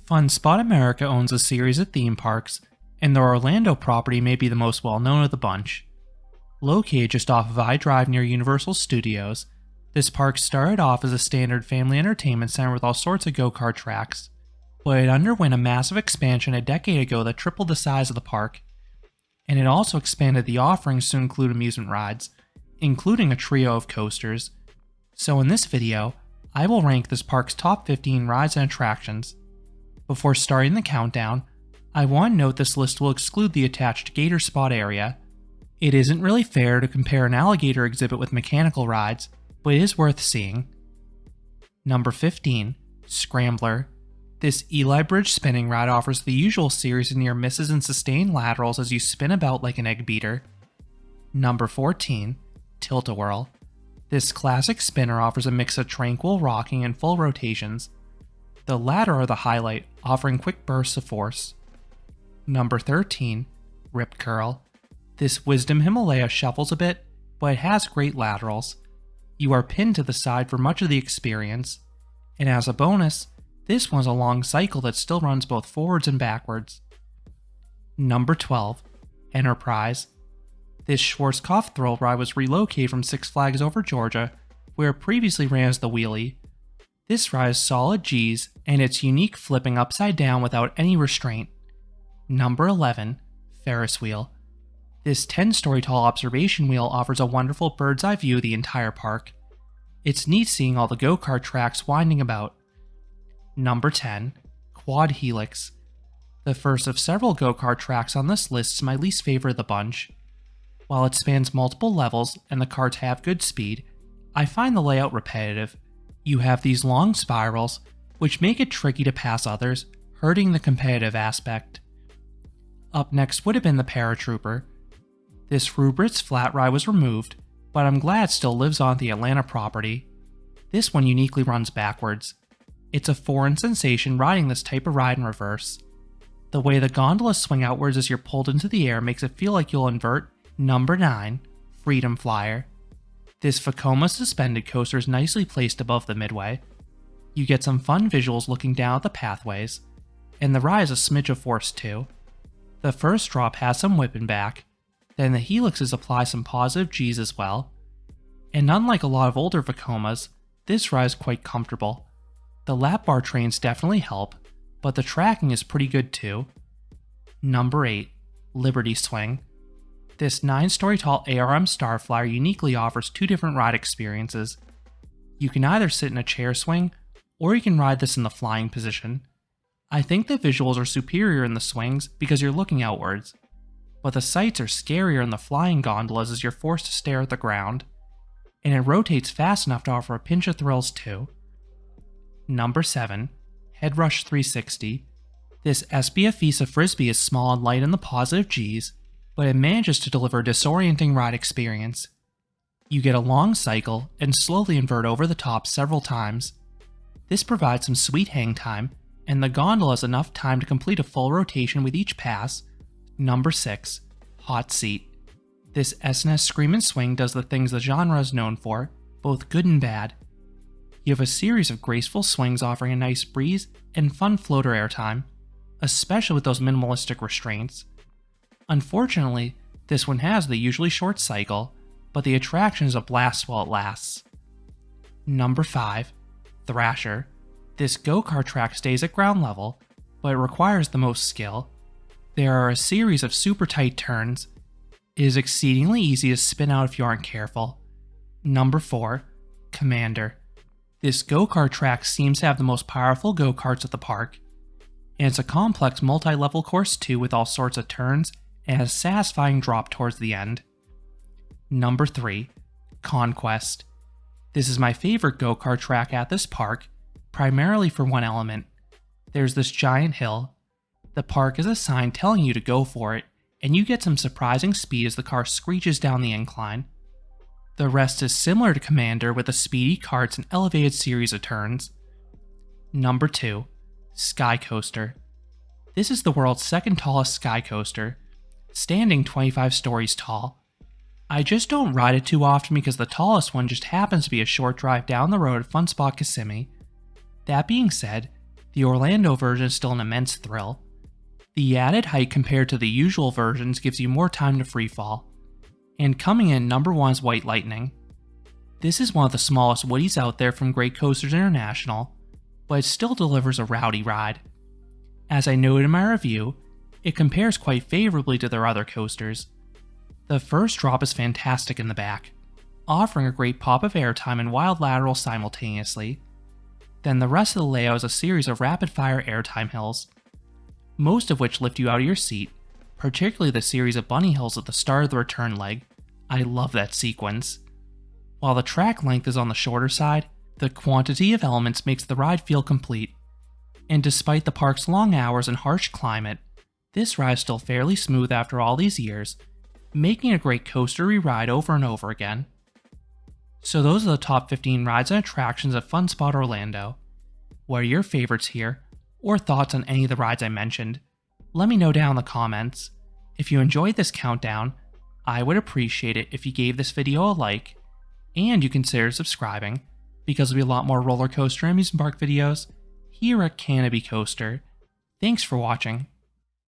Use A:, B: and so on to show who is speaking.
A: Fun Spot America owns a series of theme parks, and their Orlando property may be the most well-known of the bunch. Located just off of I-Drive near Universal Studios, this park started off as a standard family entertainment center with all sorts of go-kart tracks, but it underwent a massive expansion a decade ago that tripled the size of the park, and it also expanded the offerings to include amusement rides, including a trio of coasters. So in this video, I will rank this park's top 15 rides and attractions. Before starting the countdown, I want to note this list will exclude the attached gator spot area. It isn't really fair to compare an alligator exhibit with mechanical rides, but it is worth seeing. Number 15, Scrambler. This Eli Bridge spinning ride offers the usual series of near misses and sustained laterals as you spin about like an egg beater. Number 14, Tilt-A-Whirl. This classic spinner offers a mix of tranquil rocking and full rotations. The latter are the highlight, offering quick bursts of force. Number 13, Rip Curl. This Wisdom Himalaya shuffles a bit, but it has great laterals. You are pinned to the side for much of the experience, and as a bonus, this one's a long cycle that still runs both forwards and backwards. Number 12, Enterprise. This Schwarzkopf thrill ride was relocated from Six Flags Over Georgia, where it previously ran as the wheelie. This ride is solid G's, and it's unique flipping upside down without any restraint. Number 11, Ferris Wheel. This 10-story tall observation wheel offers a wonderful bird's eye view of the entire park. It's neat seeing all the go-kart tracks winding about. Number 10, Quad Helix. The first of several go-kart tracks on this list is my least favorite of the bunch. While it spans multiple levels and the karts have good speed, I find the layout repetitive. You have these long spirals, which make it tricky to pass others, hurting the competitive aspect. Up next would have been the Paratrooper. This Rubrits flat ride was removed, but I'm glad it still lives on the Atlanta property. This one uniquely runs backwards. It's a foreign sensation riding this type of ride in reverse. The way the gondolas swing outwards as you're pulled into the air makes it feel like you'll invert. Number 9, Freedom Flyer. This Vekoma suspended coaster is nicely placed above the midway. You get some fun visuals looking down at the pathways, and the ride is a smidge of force too. The first drop has some whipping back, then the helixes apply some positive G's as well. And unlike a lot of older Vekomas, this ride is quite comfortable. The lap bar trains definitely help, but the tracking is pretty good too. Number 8, Liberty Swing. This 9-story tall ARM Starflyer uniquely offers two different ride experiences. You can either sit in a chair swing, or you can ride this in the flying position. I think the visuals are superior in the swings because you're looking outwards, but the sights are scarier in the flying gondolas as you're forced to stare at the ground, and it rotates fast enough to offer a pinch of thrills too. Number 7, Headrush 360. This SBF Visa Frisbee is small and light in the positive G's, but it manages to deliver a disorienting ride experience. You get a long cycle and slowly invert over the top several times. This provides some sweet hang time, and the gondola has enough time to complete a full rotation with each pass. Number 6, Hot Seat. This S&S Scream and Swing does the things the genre is known for, both good and bad. You have a series of graceful swings offering a nice breeze and fun floater airtime, especially with those minimalistic restraints. Unfortunately, this one has the usually short cycle, but the attraction is a blast while it lasts. Number 5, Thrasher. This go-kart track stays at ground level, but it requires the most skill. There are a series of super tight turns. It is exceedingly easy to spin out if you aren't careful. Number 4, Commander. This go-kart track seems to have the most powerful go-karts at the park, and it's a complex multi-level course too with all sorts of turns and a satisfying drop towards the end. Number 3, Conquest. This is my favorite go-kart track at this park, primarily for one element. There's this giant hill. The park is a sign telling you to go for it, and you get some surprising speed as the car screeches down the incline. The rest is similar to Commander with a speedy karts and elevated series of turns. Number 2, Skycoaster. This is the world's second tallest Skycoaster, standing 25 stories tall. I just don't ride it too often because the tallest one just happens to be a short drive down the road at Fun Spot Kissimmee. That being said, The Orlando version is still an immense thrill. The added height compared to the usual versions gives you more time to freefall. And coming in number 1 is White Lightning. This is one of the smallest Woodies out there from Great Coasters International, but it still delivers a rowdy ride. As I noted in my review, it compares quite favorably to their other coasters. The first drop is fantastic in the back, offering a great pop of airtime and wild laterals simultaneously. Then the rest of the layout is a series of rapid-fire airtime hills, most of which lift you out of your seat, particularly the series of bunny hills at the start of the return leg. I love that sequence. While the track length is on the shorter side, the quantity of elements makes the ride feel complete. And despite the park's long hours and harsh climate, this ride is still fairly smooth after all these years, making it a great coaster to ride over and over again. So those are the top 15 rides and attractions at Fun Spot Orlando. What are your favorites here, or thoughts on any of the rides I mentioned? Let me know down in the comments. If you enjoyed this countdown, I would appreciate it if you gave this video a like, and you consider subscribing, because there'll be a lot more roller coaster and amusement park videos here at Canopy Coaster. Thanks for watching.